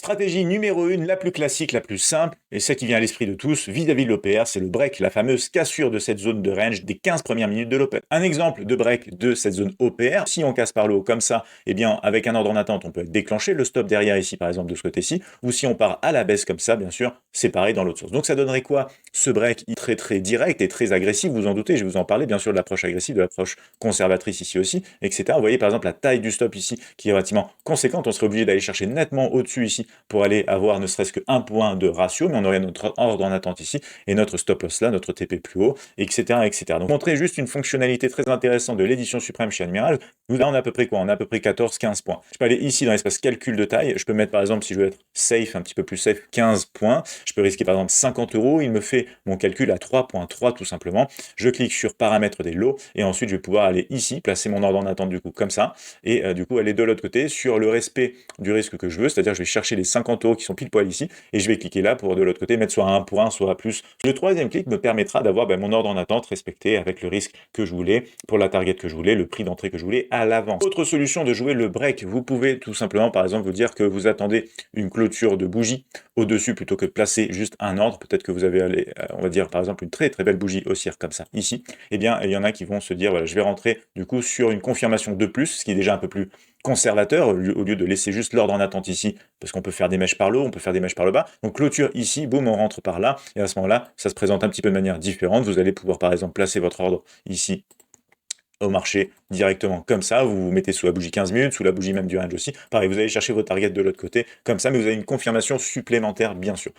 Stratégie numéro 1, la plus classique, la plus simple, et celle qui vient à l'esprit de tous vis-à-vis de l'OPR, c'est le break, la fameuse cassure de cette zone de range des 15 premières minutes de l'open. Un exemple de break de cette zone OPR, si on casse par le haut comme ça, eh bien avec un ordre en attente, on peut déclencher le stop derrière ici par exemple de ce côté-ci, ou si on part à la baisse comme ça, bien sûr, c'est pareil dans l'autre sens. Donc ça donnerait quoi? Ce break très très direct et très agressif, vous en doutez, je vais vous en parler bien sûr de l'approche agressive, de l'approche conservatrice ici aussi, etc. Vous voyez par exemple la taille du stop ici qui est relativement conséquente, on serait obligé d'aller chercher nettement au-dessus ici pour aller avoir ne serait-ce qu'un point de ratio, mais on aurait notre ordre en attente ici, et notre stop loss là, notre TP plus haut, etc. etc. Donc montrer juste une fonctionnalité très intéressante de l'édition suprême chez Admiral. Là on a à peu près quoi? On a à peu près 14-15 points. Je peux aller ici dans l'espace calcul de taille, je peux mettre par exemple, si je veux être safe, un petit peu plus safe, 15 points, je peux risquer par exemple 50 euros, il me fait mon calcul à 3.3 tout simplement, je clique sur paramètres des lots, et ensuite je vais pouvoir aller ici, placer mon ordre en attente du coup comme ça, et du coup aller de l'autre côté sur le respect du risque que je veux, c'est-à-dire je vais chercher les 50 euros qui sont pile poil ici, et je vais cliquer là pour de l'autre côté mettre soit un point, soit plus. Le troisième clic me permettra d'avoir mon ordre en attente respecté avec le risque que je voulais, pour la target que je voulais, le prix d'entrée que je voulais à l'avance. Autre solution de jouer le break, vous pouvez tout simplement par exemple vous dire que vous attendez une clôture de bougie au-dessus plutôt que de placer juste un ordre, peut-être que vous avez, on va dire par exemple une très très belle bougie haussière comme ça ici, eh bien il y en a qui vont se dire voilà, je vais rentrer du coup sur une confirmation de plus, ce qui est déjà un peu plus conservateur, au lieu de laisser juste l'ordre en attente ici, parce qu'on peut faire des mèches par le haut, on peut faire des mèches par le bas. Donc clôture ici, boum, on rentre par là, et à ce moment-là, ça se présente un petit peu de manière différente. Vous allez pouvoir par exemple placer votre ordre ici au marché directement comme ça, vous vous mettez sous la bougie 15 minutes, sous la bougie même du range aussi. Pareil, vous allez chercher vos targets de l'autre côté, comme ça, mais vous avez une confirmation supplémentaire, bien sûr.